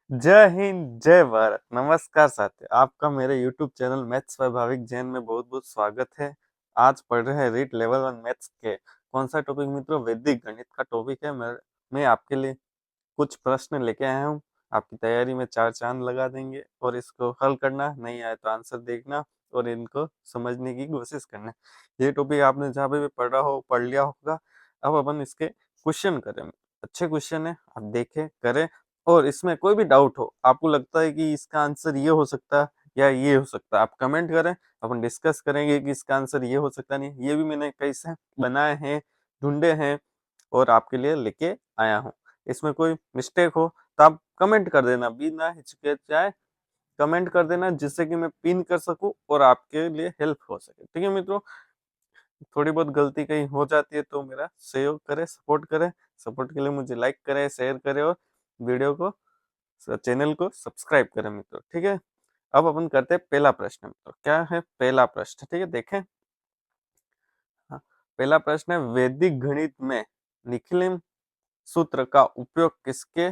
जय हिंद जय भारत। नमस्कार साथियों, आपका मेरे YouTube चैनल मैथ्स स्वाभाविक जैन में बहुत बहुत स्वागत है। आज पढ़ रहे हैं रीट लेवल 1 मैथ्स के कौन सा टॉपिक मित्रों? वैदिक गणित का टॉपिक है। मैं आपके लिए कुछ प्रश्न लेके आया हूँ। आपकी तैयारी में चार चांद लगा देंगे और इसको हल करना, नहीं आए तो आंसर देखना और इनको समझने की कोशिश करना। ये टॉपिक आपने जहाँ पे भी पढ़ा हो, पढ़ लिया होगा। अब अपन इसके क्वेश्चन करें। अच्छे क्वेश्चन है, आप देखें करें और इसमें कोई भी डाउट हो, आपको लगता है कि इसका आंसर ये हो सकता है या ये हो सकता है, आप कमेंट करें। अपन डिस्कस करेंगे कि इसका आंसर ये हो सकता नहीं। ये भी मैंने कैसे बनाए हैं, ढूंढे हैं और आपके लिए लेके आया हूँ। इसमें कोई मिस्टेक हो तो आप कमेंट कर देना, बिना हिचकिचाए कमेंट कर देना, जिससे कि मैं पिन कर सकूं और आपके लिए हेल्प हो सके। ठीक है मित्रों, थोड़ी बहुत गलती कहीं हो जाती है तो मेरा सहयोग करें, सपोर्ट करें। सपोर्ट के लिए मुझे लाइक करें, शेयर करें और वीडियो को, चैनल को सब्सक्राइब करें मित्रों। ठीक है, अब अपन करते हैं पहला प्रश्न। मित्रों क्या है पहला प्रश्न? ठीक है, देखें। हाँ, पहला प्रश्न है, वैदिक गणित में निखिलिम सूत्र का उपयोग किसके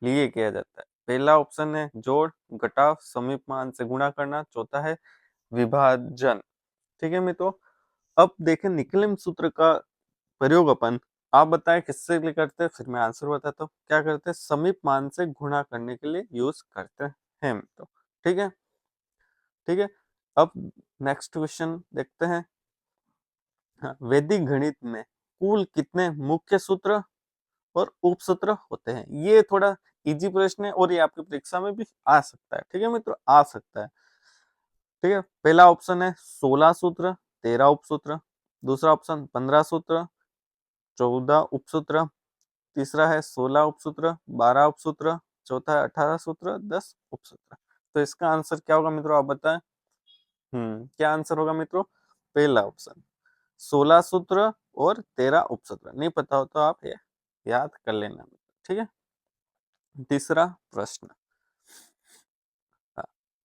लिए किया जाता है? पहला ऑप्शन है जोड़, घटाव, समीप मान से गुणा करना। चौथा है विभाजन। ठीक है मित्रों, अब देखें निकलिम सूत्र का प्रयोग अपन, आप बताएं किससे लिए करते हैं, फिर मैं आंसर बताता हूँ। क्या करते हैं? समीप मान से गुणा करने के लिए यूज करते हैं मित्रों। ठीक है, ठीक है। अब नेक्स्ट क्वेश्चन देखते हैं। हाँ, वैदिक गणित में कुल कितने मुख्य सूत्र और उपसूत्र होते हैं? ये थोड़ा इजी प्रश्न है और ये आपकी परीक्षा में भी आ सकता है। ठीक है मित्रों, आ सकता है। ठीक है, पहला ऑप्शन है 16 सूत्र, 13 उपसूत्र। दूसरा ऑप्शन 15 सूत्र, 14 उपसूत्र। तीसरा है 16 उपसूत्र, 12 उपसूत्र। चौथा है 18 सूत्र, 10 उपसूत्र। तो इसका आंसर क्या होगा मित्रों, आप बताएं। क्या आंसर होगा मित्रों? पहला ऑप्शन 16 सूत्र और 13 उपसूत्र। नहीं पता हो तो आप ये याद कर लेना। ठीक है, तीसरा प्रश्न,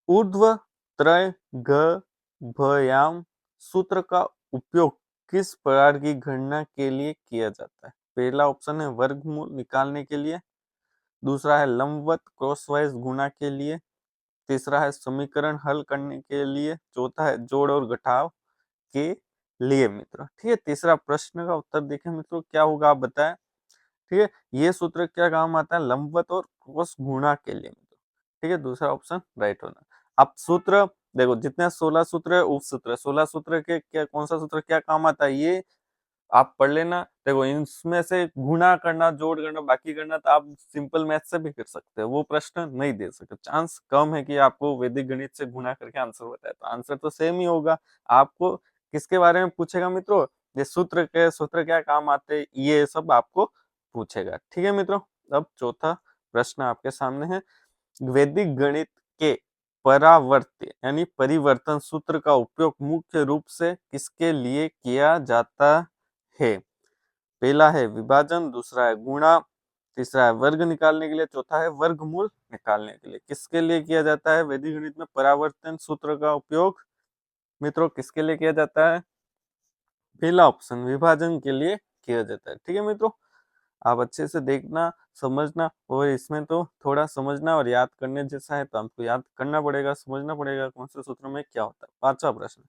ऊर्ध्व त्रय भयाम सूत्र का उपयोग किस प्रकार की गणना के लिए किया जाता है? पहला ऑप्शन है वर्गमूल निकालने के लिए। दूसरा है लंबवत क्रॉसवाइज गुणा के लिए। तीसरा है समीकरण हल करने के लिए। चौथा है जोड़ और घटाव के लिए मित्रों। ठीक है, तीसरा प्रश्न का उत्तर देखें मित्रों, क्या होगा आप बताएं। ठीक है, ये सूत्र क्या काम आता है? लंबवत और क्रॉस गुणा के लिए मित्रों। ठीक है, दूसरा ऑप्शन राइट होना। अब सूत्र देखो, जितने 16 सूत्र है, उपसूत्र 16 सूत्र के क्या, कौन सा सूत्र क्या काम आता है ये आप पढ़ लेना। देखो, इनमें से गुणा करना, जोड़ करना, बाकी करना तो आप सिंपल मैथ से भी कर सकते हो। वो प्रश्न नहीं दे सकते, चांस कम है कि आपको वैदिक गणित से गुणा करके आंसर बताए, तो आंसर तो सेम ही होगा। आपको किसके बारे में पूछेगा मित्रों? ये सूत्र के, सूत्र क्या काम आते हैं, ये सब आपको पूछेगा। ठीक है मित्रों, अब चौथा प्रश्न आपके सामने है। वैदिक गणित के परावर्त्य यानी परिवर्तन सूत्र का उपयोग मुख्य रूप से किसके लिए किया जाता है? पहला है विभाजन, दूसरा है गुणा, तीसरा है वर्ग निकालने के लिए, चौथा है वर्गमूल निकालने के लिए। किसके लिए किया जाता है वैदिक गणित में परावर्तन सूत्र का उपयोग मित्रों? किसके लिए किया जाता है? पहला ऑप्शन विभाजन के लिए किया जाता है। ठीक है मित्रों, आप अच्छे से देखना, समझना, और इसमें तो थोड़ा समझना और याद करने जैसा है, तो हमको याद करना पड़ेगा, समझना पड़ेगा कौन से सूत्र में क्या होता है। पांचवा प्रश्न,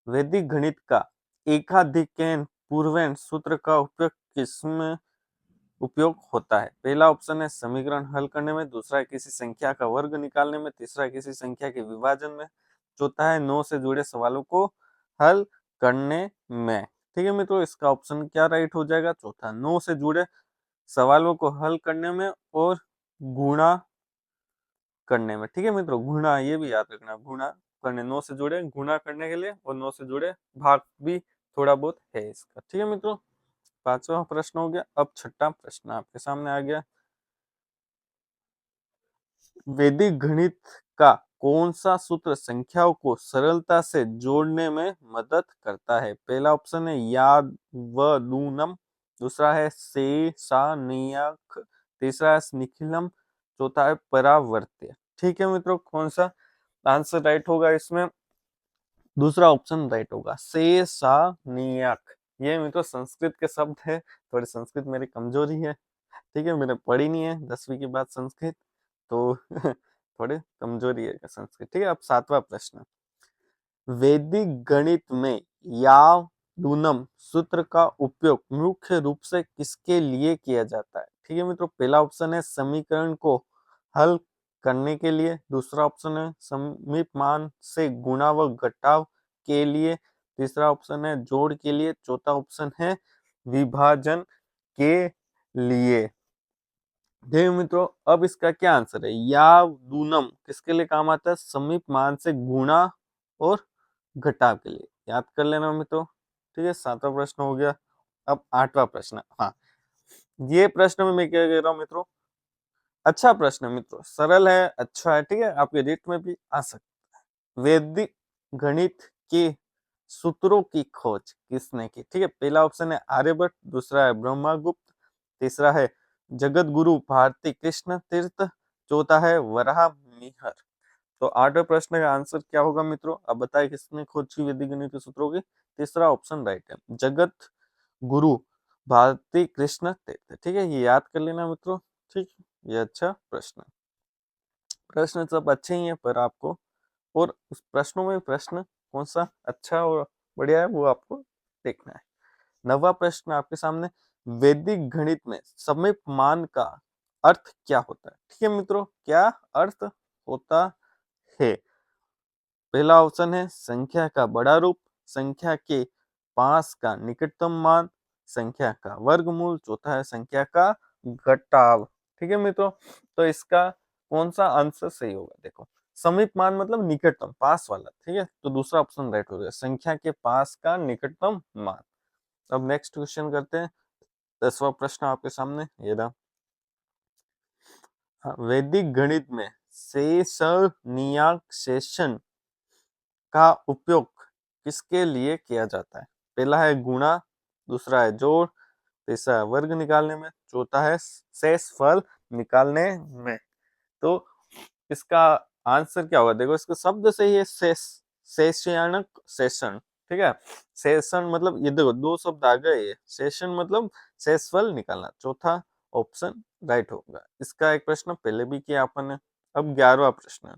वैदिक गणित का एकाधिकैन पूर्वेन सूत्र का उपयोग किसमें उपयोग होता है? पहला ऑप्शन है समीकरण हल करने में। दूसरा है किसी संख्या का वर्ग निकालने में। तीसरा है किसी संख्या के विभाजन में। चौथा है 9 से जुड़े सवालों को हल करने में। ठीक है मित्रों, इसका ऑप्शन क्या राइट हो जाएगा? चौथा, 9 से जुड़े सवालों को हल करने में और गुणा करने में। ठीक है मित्रों, गुणा ये भी याद रखना, गुणा करने, 9 से जुड़े गुणा करने के लिए, और 9 से जुड़े भाग भी थोड़ा बहुत है इसका। ठीक है मित्रों, पांचवा प्रश्न हो गया। अब छठा प्रश्न आपके सामने आ गया। वैदिक गणित का कौन सा सूत्र संख्याओं को सरलता से जोड़ने में मदद करता है? पहला ऑप्शन है यावदूनम। दूसरा है शेषानियक। तीसरा है निखिलम। चौथा है परावर्त्य। ठीक है मित्रों, कौन सा आंसर राइट होगा इसमें? दूसरा ऑप्शन राइट होगा, शेषानियक। ये मित्रों संस्कृत के शब्द है, थोड़ी संस्कृत मेरी कमजोरी है। ठीक है, मैंने पढ़ी नहीं है 10वीं के बाद संस्कृत, तो थोड़ी कमजोरी है संस्कृत। ठीक है, अब 7वां प्रश्न। वैदिक गणित में याव दूनम सूत्र का उपयोग मुख्य रूप से किसके लिए किया जाता है? ठीक है मित्रों, पहला ऑप्शन है समीकरण को हल करने के लिए, दूसरा ऑप्शन है समीप मान से गुणा व घटाव के लिए, तीसरा ऑप्शन है जोड़ के लिए, चौथा ऑप्शन है विभाजन के लिए। देखिए मित्रों, अब इसका क्या आंसर है? या दूनम किसके लिए काम आता है? समीप मान से गुणा और घटाव के लिए। याद कर लेना मित्रों। ठीक है, 7वां प्रश्न हो गया। अब 8वां प्रश्न। हाँ, ये प्रश्न में मैं क्या कह रहा हूँ मित्रों, अच्छा प्रश्न है मित्रों, सरल है, अच्छा है। ठीक है, आपके रीट में भी आ सकता है। वैदिक गणित के सूत्रों की खोज किसने की? ठीक है, पहला ऑप्शन है आर्यभट्ट, दूसरा है ब्रह्मगुप्त, तीसरा है जगत गुरु भारती कृष्ण तीर्थ, चौथा है वराह मिहिर। तो 8वें प्रश्न का आंसर क्या होगा मित्रों? अब बताइए किसने खोज की वैदिक गणित के सूत्रों की? तीसरा ऑप्शन राइट है, जगत गुरु भारती कृष्ण तीर्थ। ठीक है, ये याद कर लेना मित्रों। ठीक, ये अच्छा प्रश्न। प्रश्न सब अच्छे ही हैं, पर आपको और उस प्रश्नों में प्रश्न कौन सा अच्छा और बढ़िया है वो आपको देखना है। 9वां प्रश्न आपके सामने। वैदिक गणित में समीप मान का अर्थ क्या होता है? ठीक है मित्रों, क्या अर्थ होता है? पहला ऑप्शन है संख्या का बड़ा रूप, संख्या के पास का निकटतम मान, संख्या का वर्गमूल, चौथा है संख्या का घटाव। ठीक है मित्रों, तो इसका कौन सा आंसर सही होगा? देखो, समीप मान मतलब निकटतम, पास वाला। ठीक है, तो दूसरा ऑप्शन राइट हो गया, संख्या के पास का निकटतम मान। अब नेक्स्ट क्वेश्चन करते हैं। 10वां प्रश्न आपके सामने ये रहा। हाँ, वैदिक गणित में शेष नियाक शेषण का उपयोग किसके लिए किया जाता है? पहला है गुणा, दूसरा है जोड़, तीसरा है वर्ग निकालने में, चौथा है शेष फल निकालने में। तो इसका आंसर क्या होगा? देखो, इसका शब्द से ही है शेष, शेषयानक शेषण। ठीक है, शेषण मतलब ये देखो दो शब्द आ गए, शेषण मतलब शेषफल निकालना। चौथा ऑप्शन राइट होगा। इसका एक प्रश्न पहले भी किया अपन ने। अब 11वां प्रश्न।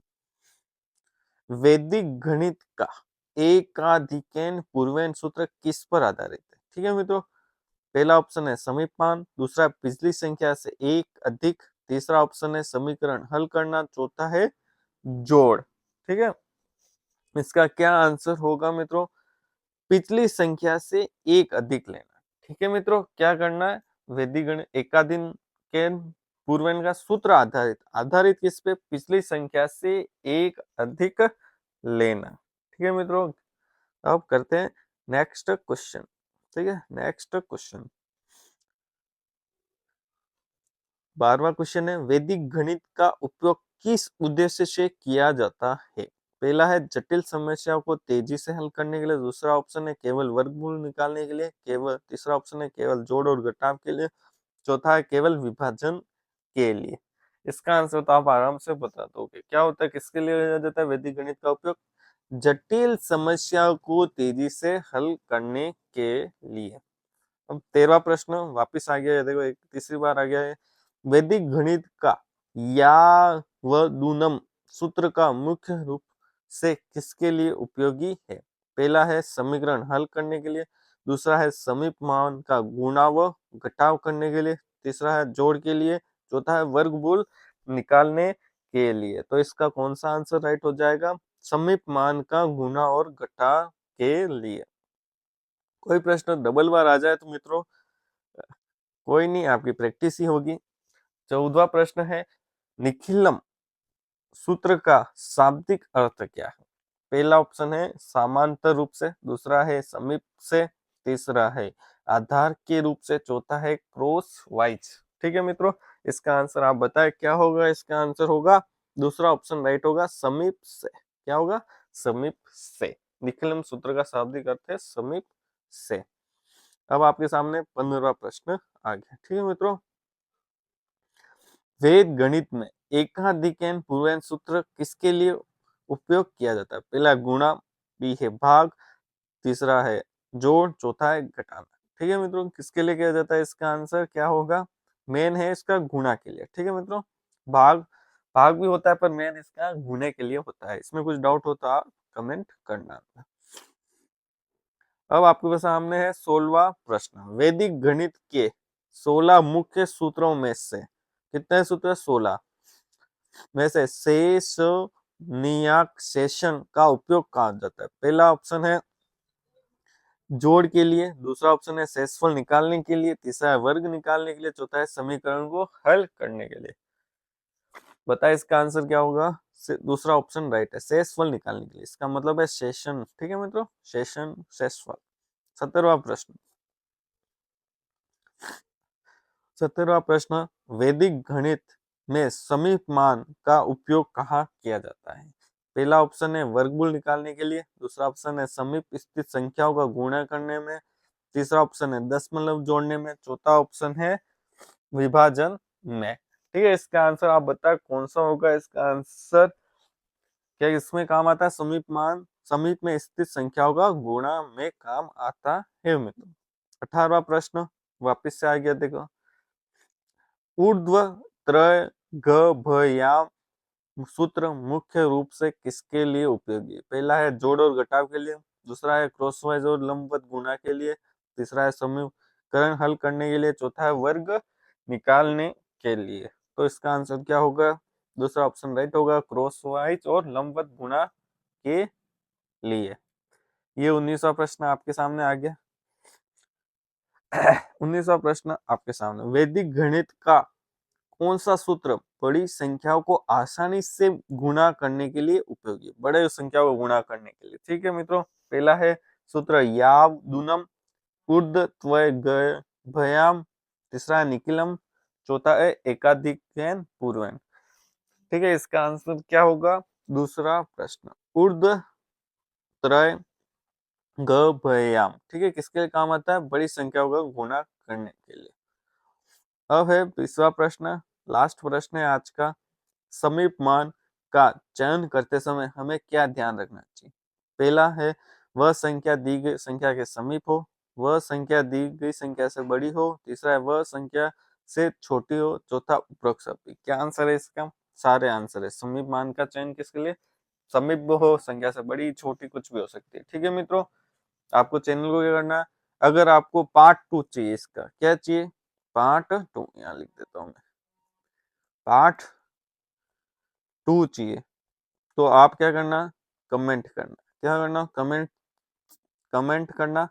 वैदिक गणित का एकाधिकन पूर्वेन सूत्र किस पर आधारित है? ठीक है मित्रों, पहला ऑप्शन है समीप मान, दूसरा पिछली संख्या से एक अधिक, तीसरा ऑप्शन है समीकरण हल करना, चौथा है जोड़। ठीक है, इसका क्या आंसर होगा मित्रों? पिछली संख्या से एक अधिक लेना। ठीक है मित्रों, क्या करना है? वैदिक गणित एकाधीन के पूर्वन का सूत्र आधारित, आधारित किस पे? पिछली संख्या से एक अधिक लेना। ठीक है मित्रों, अब करते हैं नेक्स्ट क्वेश्चन। ठीक है, नेक्स्ट क्वेश्चन 12वां क्वेश्चन है। वैदिक गणित का उपयोग किस उद्देश्य से किया जाता है? पहला है जटिल समस्याओं को तेजी से हल करने के लिए, दूसरा ऑप्शन है केवल वर्गमूल निकालने के लिए, केवल तीसरा ऑप्शन है केवल जोड़ और घटाव के लिए, चौथा है केवल विभाजन के लिए। इसका आंसर तो आप आराम से बता दोगे। क्या होता है, किसके लिए किया जाता है वैदिक गणित का उपयोग? जटिल समस्याओं को तेजी से हल करने के लिए। अब 13वां प्रश्न वापिस आ गया है, देखो एक तीसरी बार आ गया है। वैदिक गणित का या व दूनम सूत्र का मुख्य रूप से किसके लिए उपयोगी है? पहला है समीकरण हल करने के लिए, दूसरा है समीप मान का गुणा व घटाव करने के लिए, तीसरा है जोड़ के लिए, चौथा है वर्गमूल निकालने के लिए। तो इसका कौन सा आंसर राइट हो जाएगा? समीप मान का गुणा और घटाव के लिए। कोई प्रश्न डबल बार आ जाए तो मित्रों कोई नहीं, आपकी प्रैक्टिस ही होगी। 14वां प्रश्न है, निखिलम सूत्र का शाब्दिक अर्थ क्या है? पहला ऑप्शन है समांतर रूप से, दूसरा है समीप से, तीसरा है आधार के रूप से, चौथा है क्रॉस वाइज। ठीक है मित्रों, इसका आंसर आप बताएं क्या होगा? इसका आंसर होगा दूसरा ऑप्शन राइट होगा, समीप से। क्या होगा? समीप से। निखिलम सूत्र का शाब्दिक अर्थ है समीप से। अब आपके सामने 15वां प्रश्न आ गया। ठीक है मित्रों, वेद गणित में एकाधिकन पूर्वन सूत्र किसके लिए उपयोग किया जाता है? पहला गुणा, बी है भाग, तीसरा है जोड़, चौथा है घटाना। ठीक है मित्रों, किसके लिए किया जाता है? इसका आंसर क्या होगा? मेन है इसका गुणा के लिए। ठीक है मित्रों, भाग भाग भी होता है पर मेन इसका गुणे के लिए होता है। इसमें कुछ डाउट हो तो आप कमेंट करना। अब आपके सामने है 16वां प्रश्न। वैदिक गणित के 16 मुख्य सूत्रों में से कितने सूत्र? 16 में से शेष नियाक शेषण का उपयोग कहा जाता है? पहला ऑप्शन है जोड़ के लिए, दूसरा ऑप्शन है शेषफल निकालने के लिए, तीसरा है वर्ग निकालने के लिए, चौथा है समीकरण को हल करने के लिए। बताए इसका आंसर क्या होगा? दूसरा ऑप्शन राइट है, शेषफल निकालने के लिए। इसका मतलब है शेषण। ठीक है मित्रों, शेषण, शेषफल। 17वां प्रश्न। 17वां प्रश्न। वैदिक गणित में समीप मान का उपयोग कहाँ किया जाता है? पहला ऑप्शन है वर्गमूल निकालने के लिए, दूसरा ऑप्शन है समीप स्थित संख्याओं का गुणा करने में, तीसरा ऑप्शन है दशमलव जोड़ने में, चौथा ऑप्शन है विभाजन में। ठीक है, इसका आंसर आप बताए कौन सा होगा? इसका आंसर क्या इसमें काम आता है? समीप मान समीप में स्थित संख्याओं का गुणा में काम आता है मित्रों। 18वां प्रश्न वापिस से आ गया, देखो। ऊर्ध्व त्रय गभयाम सूत्र मुख्य रूप से किसके लिए उपयोगी है? पहला है जोड़ और घटाव के लिए, दूसरा है क्रॉसवाइज और लंबवत गुणा के लिए, तीसरा है समीकरण हल करने के लिए, चौथा है वर्ग निकालने के लिए। तो इसका आंसर क्या होगा? दूसरा ऑप्शन राइट होगा, क्रॉसवाइज और लंबवत गुणा के लिए। ये 19वां प्रश्न आपके सामने आ गया। 19वां प्रश्न आपके सामने। वैदिक गणित का कौन सा सूत्र बड़ी संख्याओं को आसानी से गुणा करने के लिए उपयोगी? बड़े संख्याओं को गुणा करने के लिए। ठीक है मित्रों, पहला है सूत्र याव दूनम, ऊर्ध्वत्वय भयाम, तीसरा है निखिलम, चौथा है एकाधिकन पूर्वन। ठीक है, इसका आंसर क्या होगा? दूसरा प्रश्न, ऊर्ध्वत्रय गभयाम। ठीक है, किसके लिए काम आता है? बड़ी संख्याओं का गुणा करने के लिए। अब है 20वां प्रश्न, लास्ट प्रश्न है आज का। समीप मान का चयन करते समय हमें क्या ध्यान रखना चाहिए? पहला है वह संख्या दी गई संख्या के समीप हो, वह संख्या दी गई संख्या से बड़ी हो, तीसरा है वह संख्या से छोटी हो, चौथा उपरोक्त सभी। क्या आंसर है इसका? सारे आंसर है। समीप मान का चयन किसके लिए? समीप हो, संख्या से बड़ी, छोटी, कुछ भी हो सकती है। ठीक है मित्रों, आपको चैनल को क्या करना है? अगर आपको पार्ट 2 चाहिए, इसका क्या चाहिए? पार्ट 2, यहाँ लिख देता हूँ मैं, पार्ट 2 चाहिए, तो आप क्या करना? कमेंट करना। क्या करना? कमेंट करना,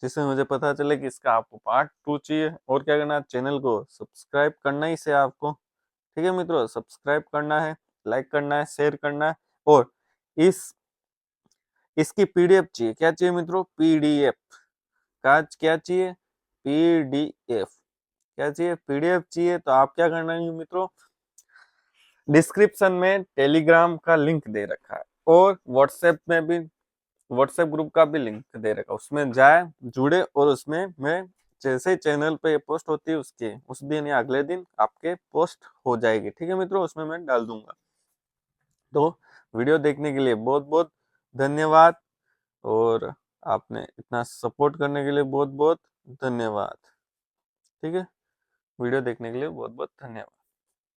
जिससे मुझे पता चले कि इसका आपको पार्ट 2 चाहिए। और क्या करना? चैनल को सब्सक्राइब करना ही से आपको। ठीक है मित्रों, सब्सक्राइब करना है, लाइक करना है, शेयर करना है। और इस इसकी पीडीएफ चाहिए। क्या चाहिए मित्रों? पीडीएफ का क्या चाहिए? पीडीएफ क्या चाहिए? पीडीएफ चाहिए। तो आप क्या करना है मित्रों? डिस्क्रिप्शन में टेलीग्राम का लिंक दे रखा है और व्हाट्सएप में भी, व्हाट्सएप ग्रुप का भी लिंक दे रखा है। उसमें जाए, जुड़े, और उसमें मैं जैसे चैनल पे पोस्ट होती है उसके उस दिन या अगले दिन आपके पोस्ट हो जाएगी। ठीक है मित्रों, उसमें मैं डाल दूंगा। तो वीडियो देखने के लिए बहुत बहुत धन्यवाद, और आपने इतना सपोर्ट करने के लिए बहुत बहुत धन्यवाद। ठीक है, वीडियो देखने के लिए बहुत बहुत धन्यवाद।